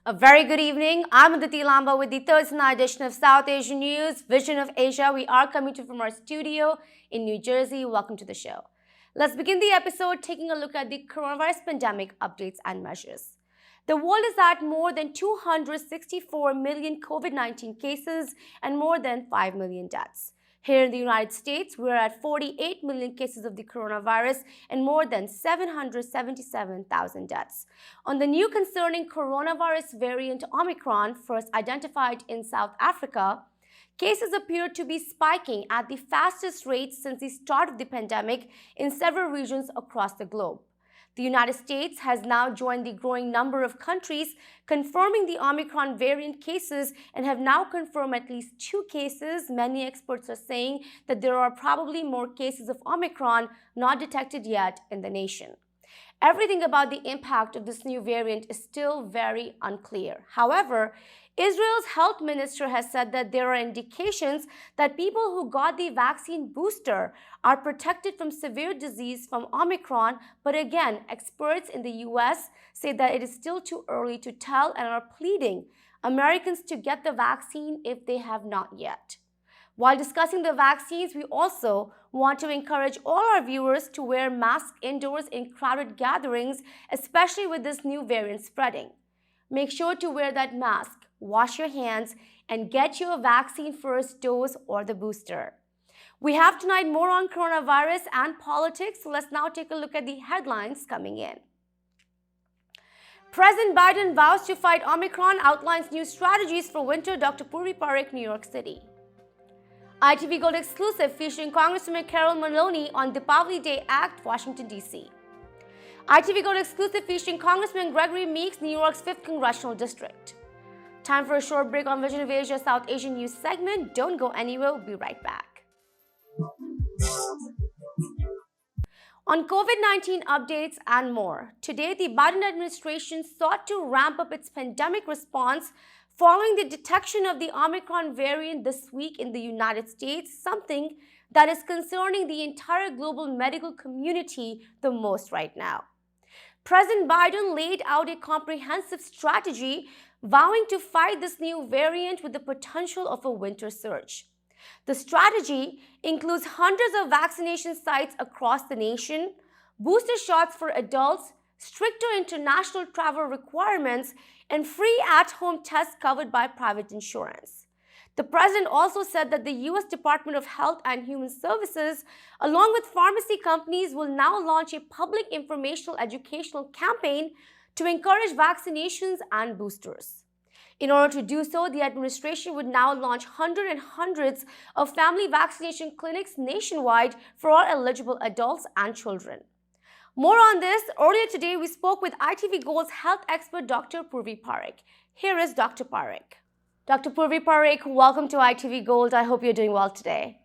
A very good evening. I'm Aditi Lamba with the Thursday night edition of South Asian News, Vision of Asia. We are coming to you from our studio in New Jersey. Welcome to the show. Let's begin the episode taking a look at the coronavirus pandemic updates and measures. The world is at more than 264 million COVID-19 cases and more than 5 million deaths. Here in the United States, we're at 48 million cases of the coronavirus and more than 777,000 deaths. On the new concerning coronavirus variant Omicron, first identified in South Africa, cases appear to be spiking at the fastest rate since the start of the pandemic in several regions across the globe. The United States has now joined the growing number of countries confirming the Omicron variant cases and have now confirmed at least 2 cases. Many experts are saying that there are probably more cases of Omicron not detected yet in the nation. Everything about the impact of this new variant is still very unclear. However, Israel's health minister has said that there are indications that people who got the vaccine booster are protected from severe disease from Omicron, but again, experts in the US say that it is still too early to tell and are pleading Americans to get the vaccine if they have not yet. While discussing the vaccines, we also want to encourage all our viewers to wear masks indoors in crowded gatherings, especially with this new variant spreading. Make sure to wear that mask, wash your hands, and get your vaccine first dose or the booster. We have tonight more on coronavirus and politics, so let's now take a look at the headlines coming in. President Biden vows to fight Omicron, outlines new strategies for winter, Dr. Purvi Parikh, New York City. ITV Gold exclusive featuring Congresswoman Carol Maloney on the Pavliday Act, Washington, D.C. ITV Gold exclusive featuring Congressman Gregory Meeks, New York's 5th Congressional District. Time for a short break on Vision of Asia South Asian News segment. Don't go anywhere, we'll be right back. On COVID-19 updates and more, today the Biden administration sought to ramp up its pandemic response following the detection of the Omicron variant this week in the United States, something that is concerning the entire global medical community the most right now. President Biden laid out a comprehensive strategy vowing to fight this new variant with the potential of a winter surge. The strategy includes hundreds of vaccination sites across the nation, booster shots for adults, stricter international travel requirements, and free at-home tests covered by private insurance. The president also said that the U.S. Department of Health and Human Services, along with pharmacy companies, will now launch a public informational educational campaign to encourage vaccinations and boosters. In order to do so, the administration would now launch hundreds of family vaccination clinics nationwide for all eligible adults and children. More on this, earlier today we spoke with ITV Gold's health expert Dr. Purvi Parikh. Here is Dr. Parikh. Dr. Purvi Parikh, welcome to ITV Gold. I hope you're doing well today.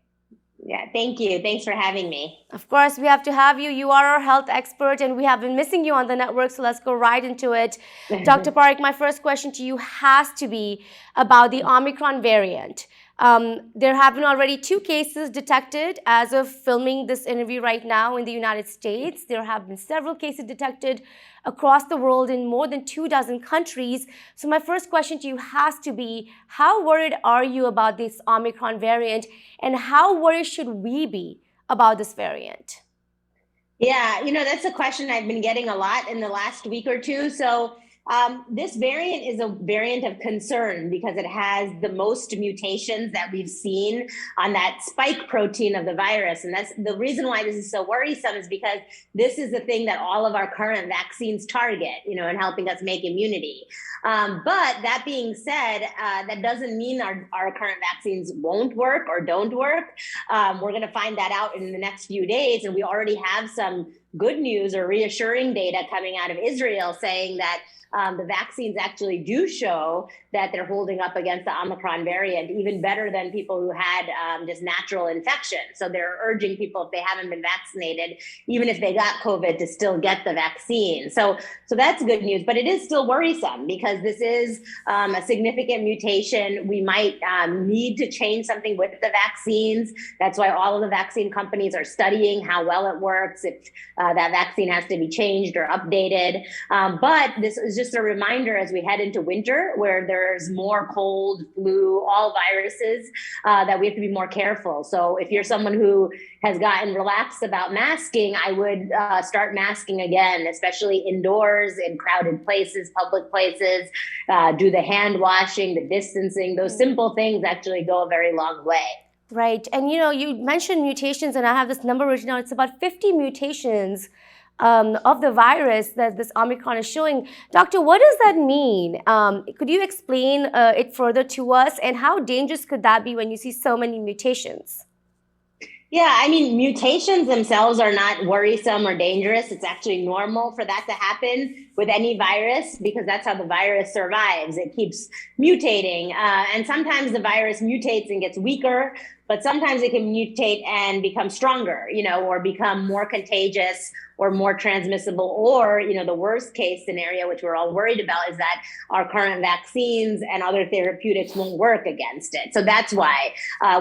Yeah, thank you. Thanks for having me. Of course, we have to have you. You are our health expert and we have been missing you on the network, so let's go right into it. Dr. Parikh, my first question to you has to be about the Omicron variant. There have been already 2 cases detected as of filming this interview right now in the United States. There have been several cases detected across the world in more than 24 countries. So my first question to you has to be, how worried are you about this Omicron variant and how worried should we be about this variant? Yeah, that's a question I've been getting a lot in the last week or two. So This variant is a variant of concern because it has the most mutations that we've seen on that spike protein of the virus. And that's the reason why this is so worrisome, is because this is the thing that all of our current vaccines target, in helping us make immunity. But that being said, that doesn't mean our current vaccines won't work or don't work. We're going to find that out in the next few days. And we already have some good news or reassuring data coming out of Israel saying that the vaccines actually do show that they're holding up against the Omicron variant even better than people who had just natural infection. So they're urging people, if they haven't been vaccinated, even if they got COVID, to still get the vaccine. So that's good news, but it is still worrisome because this is a significant mutation. We might need to change something with the vaccines. That's why all of the vaccine companies are studying how well it works, if that vaccine has to be changed or updated. But this is just a reminder as we head into winter, where there's more cold, flu, all viruses, that we have to be more careful. So if you're someone who has gotten relaxed about masking, I would start masking again, especially indoors, in crowded places, public places. Do the hand washing, the distancing. Those simple things actually go a very long way. Right. And you mentioned mutations, and I have this number written down. It's about 50 mutations of the virus that this Omicron is showing. Doctor, what does that mean? Could you explain it further to us? And how dangerous could that be when you see so many mutations? Yeah, I mean, mutations themselves are not worrisome or dangerous. It's actually normal for that to happen with any virus because that's how the virus survives. It keeps mutating. And sometimes the virus mutates and gets weaker, but sometimes it can mutate and become stronger, or become more contagious or more transmissible, or, the worst case scenario, which we're all worried about, is that our current vaccines and other therapeutics won't work against it. So that's why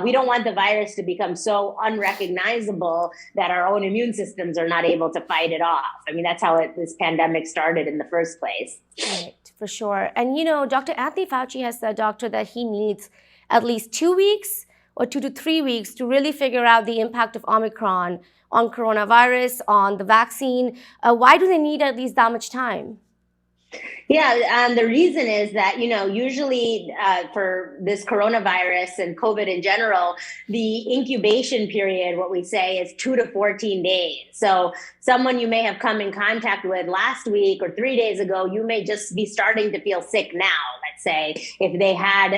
we don't want the virus to become so unrecognizable that our own immune systems are not able to fight it off. I mean, that's how this pandemic started in the first place. Right, for sure. And, Dr. Anthony Fauci has said, doctor, that he needs at least 2 weeks or 2 to 3 weeks to really figure out the impact of Omicron on coronavirus, on the vaccine. Why do they need at least that much time? Yeah, the reason is that, usually for this coronavirus and COVID in general, the incubation period, what we say, is 2 to 14 days. So someone you may have come in contact with last week or 3 days ago, you may just be starting to feel sick now, let's say, if they had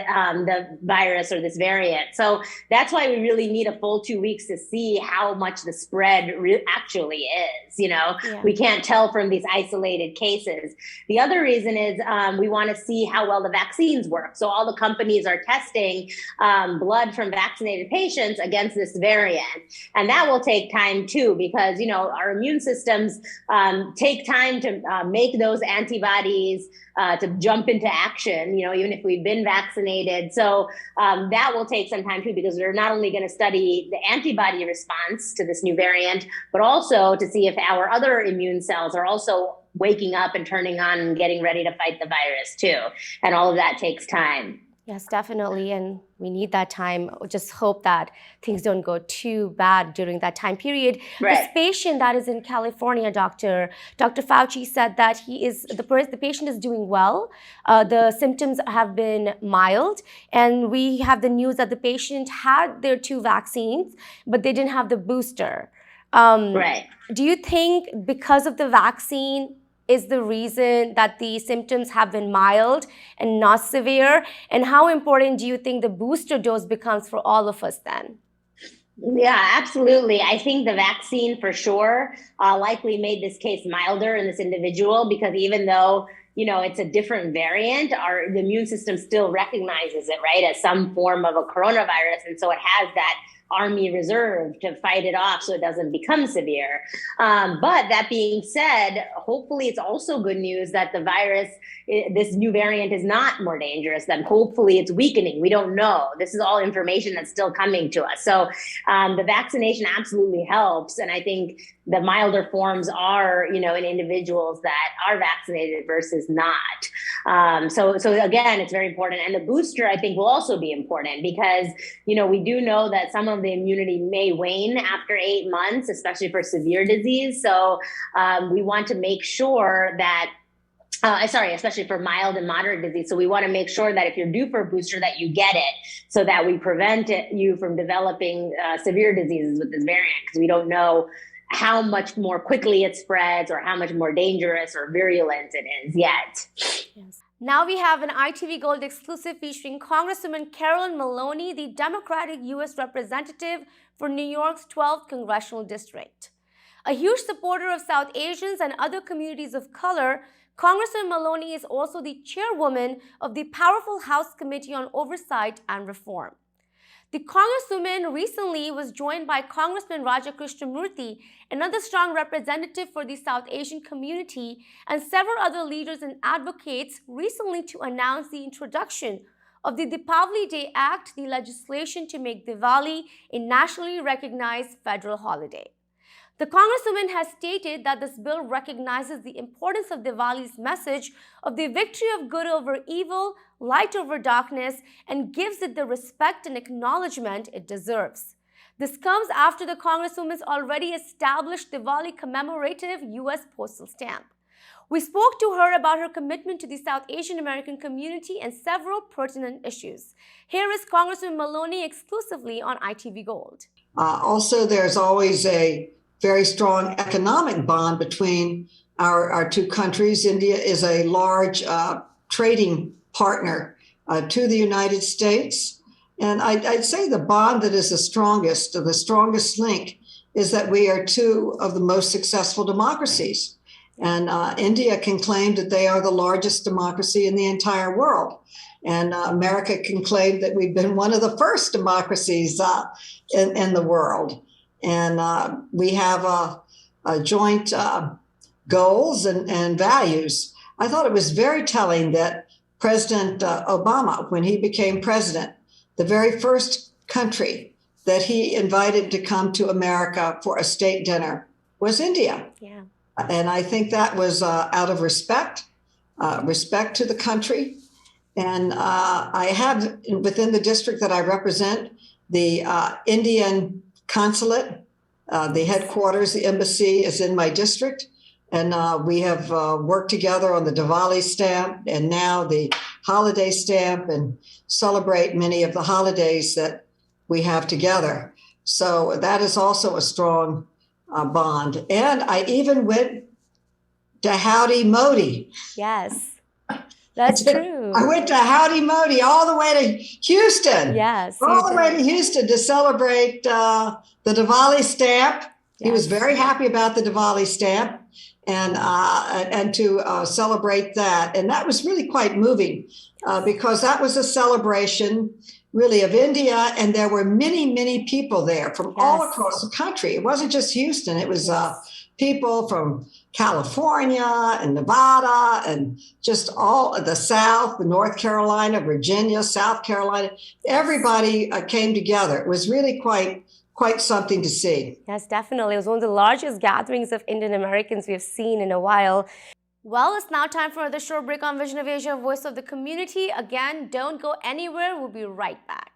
the virus or this variant. So that's why we really need a full 2 weeks to see how much the spread actually is. Yeah. We can't tell from these isolated cases. The other reason is we want to see how well the vaccines work. So all the companies are testing blood from vaccinated patients against this variant. And that will take time too, because, our immune systems take time to make those antibodies to jump into action, even if we've been vaccinated. So that will take some time too, because we're not only going to study the antibody response to this new variant, but also to see if our other immune cells are also waking up and turning on and getting ready to fight the virus too. And all of that takes time. Yes, definitely. And we need that time. Just hope that things don't go too bad during that time period. Right. This patient that is in California, Dr. Fauci said that the patient is doing well. The symptoms have been mild. And we have the news that the patient had their 2 vaccines, but they didn't have the booster. Right. Do you think because of the vaccine is the reason that the symptoms have been mild and not severe? And how important do you think the booster dose becomes for all of us then? Yeah, absolutely. I think the vaccine for sure likely made this case milder in this individual, because even though it's a different variant, the immune system still recognizes it, right, as some form of a coronavirus. And so it has that army reserve to fight it off so it doesn't become severe. But that being said, hopefully it's also good news that the virus, this new variant, is not more dangerous, then hopefully it's weakening. We don't know. This is all information that's still coming to us. So the vaccination absolutely helps. And I think the milder forms are, in individuals that are vaccinated versus not. So again, it's very important. And the booster, I think, will also be important because, we do know that some of the immunity may wane after 8 months, especially for severe disease. So we want to make sure that especially for mild and moderate disease. So we want to make sure that if you're due for a booster, that you get it, so that we prevent you from developing severe diseases with this variant, because we don't know how much more quickly it spreads or how much more dangerous or virulent it is yet. Yes. Now we have an ITV Gold exclusive featuring Congresswoman Carolyn Maloney, the Democratic U.S. Representative for New York's 12th Congressional District. A huge supporter of South Asians and other communities of color, Congresswoman Maloney is also the chairwoman of the powerful House Committee on Oversight and Reform. The Congresswoman recently was joined by Congressman Raja Krishnamurthy, another strong representative for the South Asian community, and several other leaders and advocates recently to announce the introduction of the Pavliday Act, the legislation to make Diwali a nationally recognized federal holiday. The Congresswoman has stated that this bill recognizes the importance of Diwali's message of the victory of good over evil, light over darkness, and gives it the respect and acknowledgement it deserves. This comes after the Congresswoman's already established Diwali commemorative U.S. postal stamp. We spoke to her about her commitment to the South Asian American community and several pertinent issues. Here is Congresswoman Maloney exclusively on ITV Gold. Also, there's always a very strong economic bond between our two countries. India is a large trading partner to the United States. And I'd say the bond that is the strongest link is that we are two of the most successful democracies. And India can claim that they are the largest democracy in the entire world. And America can claim that we've been one of the first democracies in the world. And we have a joint goals and values. I thought it was very telling that President Obama, when he became president, the very first country that he invited to come to America for a state dinner was India. Yeah. And I think that was out of respect to the country. And I have within the district that I represent, the Indian consulate, the headquarters, the embassy is in my district. And we have worked together on the Diwali stamp and now the holiday stamp, and celebrate many of the holidays that we have together. So that is also a strong bond. And I even went to Howdy Modi. Yes. That's true. I went to Howdy Modi all the way to Houston. Yes. All the way to Houston to celebrate the Diwali stamp. Yes. He was very happy about the Diwali stamp and to celebrate that. And that was really quite moving because that was a celebration really of India. And there were many, many people there from all across the country. It wasn't just Houston. It was people from California and Nevada and just all the South, North Carolina, Virginia, South Carolina. Everybody came together. It was really quite something to see. Yes, definitely. It was one of the largest gatherings of Indian Americans we have seen in a while. Well, it's now time for another short break on Vision of Asia, Voice of the Community. Again, don't go anywhere. We'll be right back.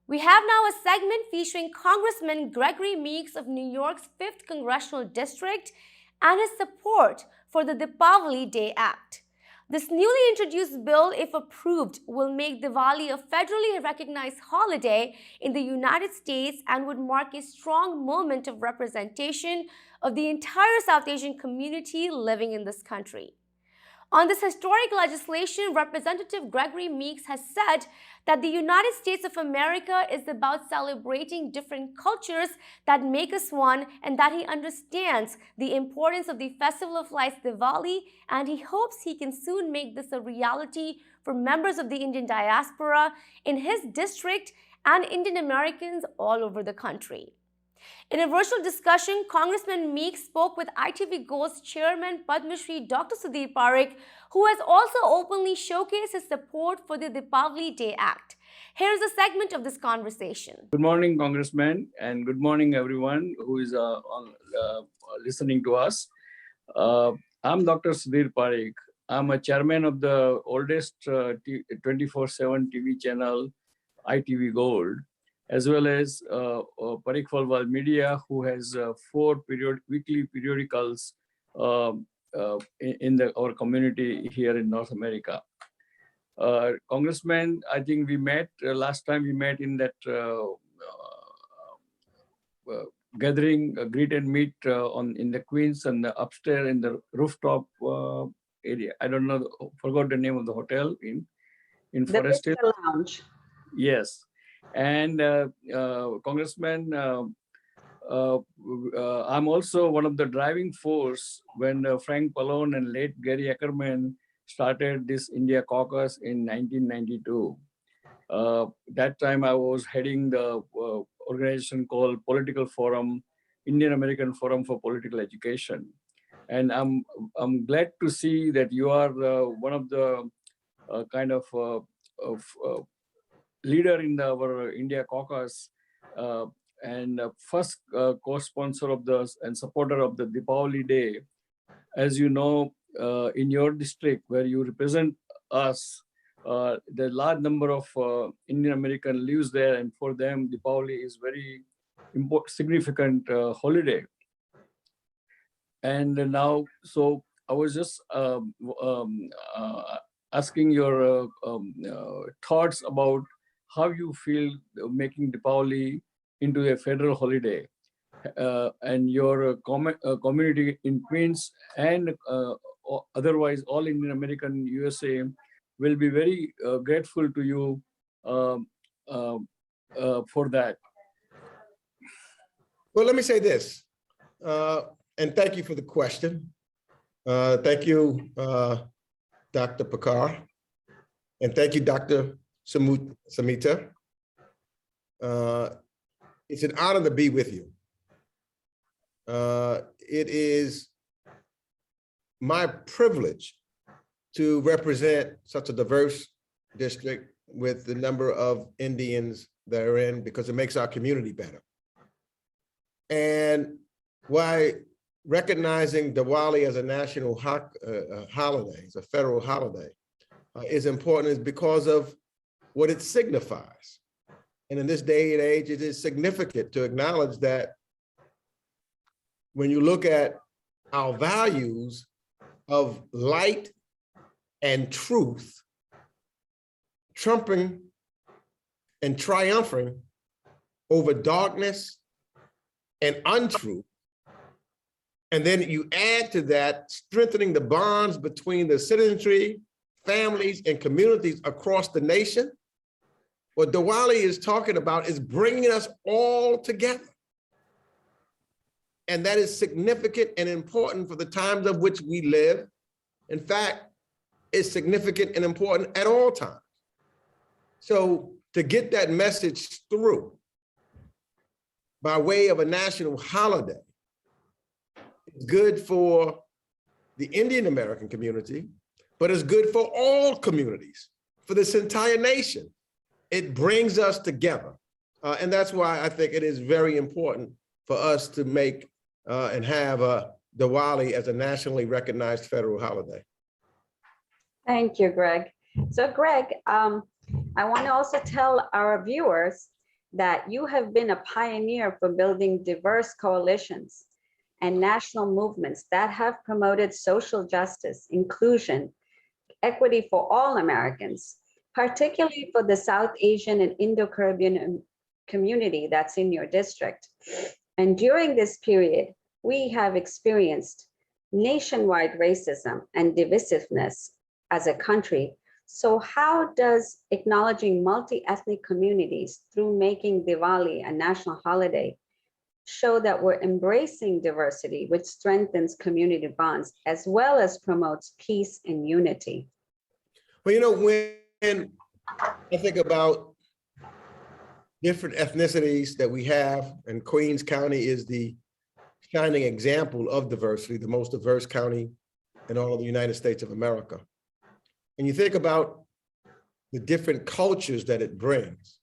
We have now a segment featuring Congressman Gregory Meeks of New York's 5th Congressional District and his support for the Pavliday Act. This newly introduced bill, if approved, will make Diwali a federally recognized holiday in the United States and would mark a strong moment of representation of the entire South Asian community living in this country. On this historic legislation, Representative Gregory Meeks has said that the United States of America is about celebrating different cultures that make us one, and that he understands the importance of the Festival of Lights Diwali, and he hopes he can soon make this a reality for members of the Indian diaspora in his district and Indian Americans all over the country. In a virtual discussion, Congressman Meeks spoke with ITV Gold's chairman, Padma Shri Dr. Sudhir Parikh, who has also openly showcased his support for the Pavliday Act. Here is a segment of this conversation. Good morning, Congressman, and good morning, everyone who is listening to us. I'm Dr. Sudhir Parikh. I'm a chairman of the oldest 24/7 TV channel, ITV Gold. as well as Parikh Phalwal Media, who has 4 weekly periodicals in our community here in North America. Congressman, I think we met last time we met in that gathering, greet and meet in the Queens and the upstairs in the rooftop area. I don't know, forgot the name of the hotel in Forest Hill. The Lounge. Yes, and Congressman, I'm also one of the driving force when Frank Pallone and late Gary Ackerman started this India caucus in 1992. That time I was heading the organization called Political Forum, Indian American Forum for Political Education. And I'm glad to see that you are one of the kind of leader in our India caucus and first co-sponsor of and supporter of the Deepavali Day. As you know, in your district where you represent us, the large number of Indian American lives there, and for them, Deepavali is very important, significant holiday. And now, so I was just asking your thoughts about how you feel making Deepavali into a federal holiday, and your community in Queens and otherwise all Indian American USA will be very grateful to you for that. Well, let me say this, and thank you for the question. Thank you, Dr. Pakar, and thank you, Dr. Samita. It's an honor to be with you. It is my privilege to represent such a diverse district with the number of Indians that are in, because it makes our community better. And why recognizing Diwali as a national holiday, as a federal holiday, is important is because of what it signifies. And in this day and age, it is significant to acknowledge that when you look at our values of light and truth, trumping and triumphing over darkness and untruth, and then you add to that strengthening the bonds between the citizenry, families, and communities across the nation, what Diwali is talking about is bringing us all together. And that is significant and important for the times of which we live. In fact, it's significant and important at all times. So to get that message through by way of a national holiday, it's good for the Indian American community, but it's good for all communities, for this entire nation. It brings us together. And that's why I think it is very important for us to make and have Diwali as a nationally recognized federal holiday. Thank you, Greg. So Greg, I want to also tell our viewers that you have been a pioneer for building diverse coalitions and national movements that have promoted social justice, inclusion, equity for all Americans, particularly for the South Asian and Indo-Caribbean community that's in your district. And during this period, we have experienced nationwide racism and divisiveness as a country. So how does acknowledging multi-ethnic communities through making Diwali a national holiday show that we're embracing diversity, which strengthens community bonds, as well as promotes peace and unity? Well, you know, when I think about different ethnicities that we have, and Queens County is the shining example of diversity, the most diverse county in all of the United States of America. And you think about the different cultures that it brings,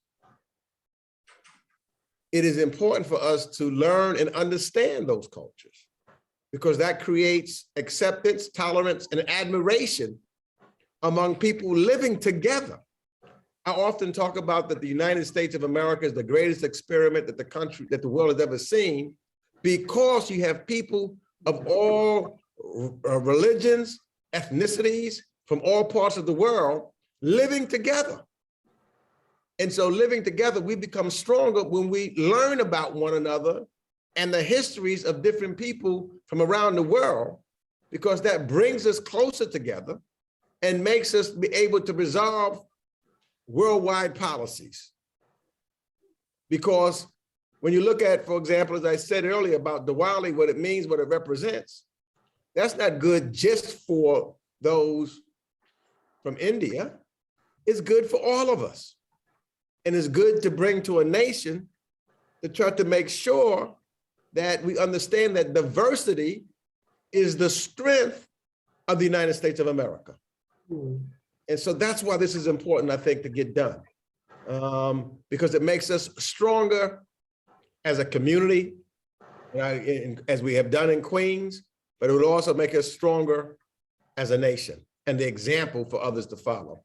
it is important for us to learn and understand those cultures, because that creates acceptance, tolerance, and admiration among people living together. I often talk about that the United States of America is the greatest experiment that the world has ever seen, because you have people of all religions, ethnicities, from all parts of the world living together. And so living together, we become stronger when we learn about one another and the histories of different people from around the world, because that brings us closer together and makes us be able to resolve worldwide policies. Because when you look at, for example, as I said earlier about Diwali, what it means, what it represents, that's not good just for those from India. It's good for all of us. And it's good to bring to a nation to try to make sure that we understand that diversity is the strength of the United States of America. And so that's why this is important, I think, to get done, because it makes us stronger as a community, as we have done in Queens, but it would also make us stronger as a nation and the example for others to follow.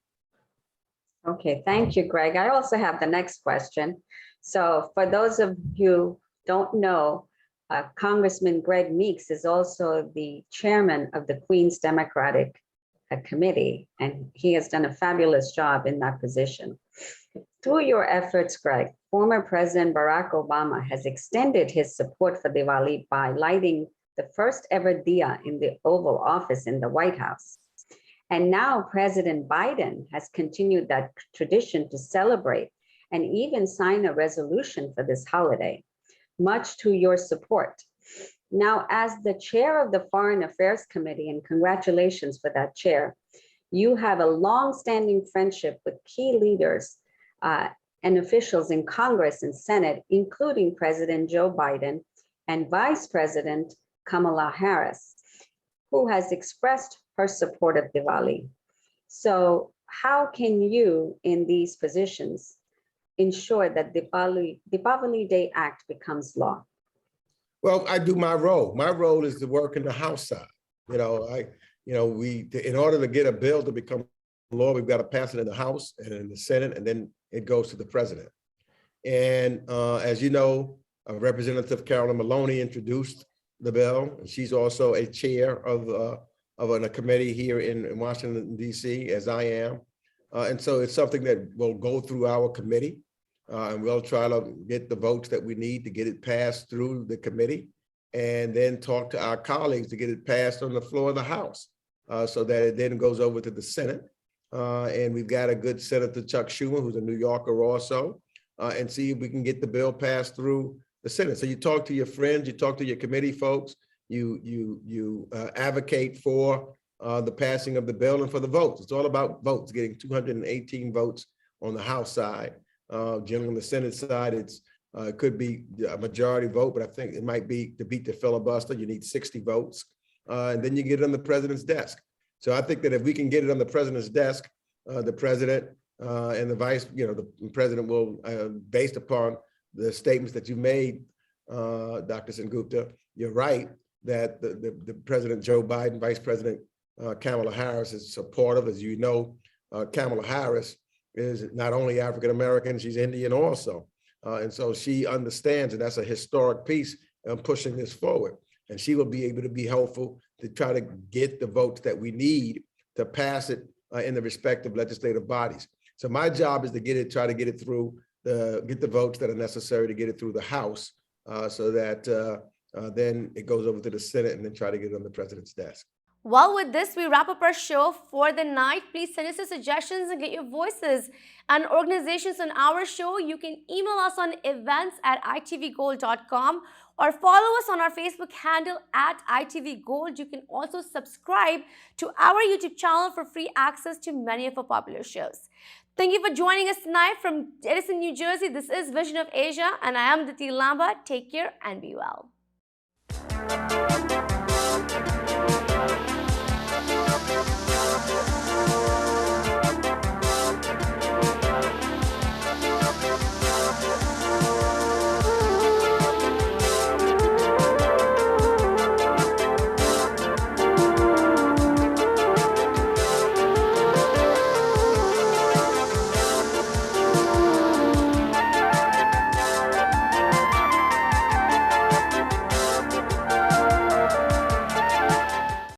Okay, thank you, Greg. I also have the next question. So for those of you who don't know, Congressman Greg Meeks is also the chairman of the Queens Democratic Committee, and he has done a fabulous job in that position. Through your efforts, Greg, former President Barack Obama has extended his support for Diwali by lighting the first ever diya in the Oval Office in the White House. And now President Biden has continued that tradition to celebrate and even sign a resolution for this holiday, much to your support. Now, as the chair of the Foreign Affairs Committee, and congratulations for that chair, you have a long-standing friendship with key leaders and officials in Congress and Senate, including President Joe Biden and Vice President Kamala Harris, who has expressed her support of Diwali. So how can you, in these positions, ensure that the Pavliday Act becomes law? Well, I do my role. My role is to work in the House side. In order to get a bill to become law, we've got to pass it in the House and in the Senate, and then it goes to the president. And as you know, Representative Carolyn Maloney introduced the bill, and she's also a chair of a committee here in Washington, D.C., as I am. And so it's something that will go through our committee. And we'll try to get the votes that we need to get it passed through the committee, and then talk to our colleagues to get it passed on the floor of the House, so that it then goes over to the Senate. And we've got a good Senator Chuck Schumer, who's a New Yorker also, and see if we can get the bill passed through the Senate. So you talk to your friends, you talk to your committee folks, you advocate for the passing of the bill and for the votes. It's all about votes, getting 218 votes on the House side. Generally on the Senate side, it could be a majority vote, but I think it might be to beat the filibuster, you need 60 votes, and then you get it on the president's desk. So I think that if we can get it on the president's desk, the president and the the president will, based upon the statements that you made, Dr. Sengupta, you're right that the President Joe Biden, Vice President Kamala Harris is supportive. As you know, Kamala Harris is not only African-American, she's Indian also. And so she understands, and that's a historic piece in pushing this forward. And she will be able to be helpful to try to get the votes that we need to pass it in the respective legislative bodies. So my job is to try to get it through, get the votes that are necessary to get it through the House, so that then it goes over to the Senate, and then try to get it on the president's desk. Well, with this, we wrap up our show for the night. Please send us your suggestions and get your voices and organizations on our show. You can email us on events@itvgold.com or follow us on our Facebook handle @itvgold. You can also subscribe to our YouTube channel for free access to many of our popular shows. Thank you for joining us tonight from Edison, New Jersey. This is Vision of Asia, and I am Aditi Lamba. Take care and be well.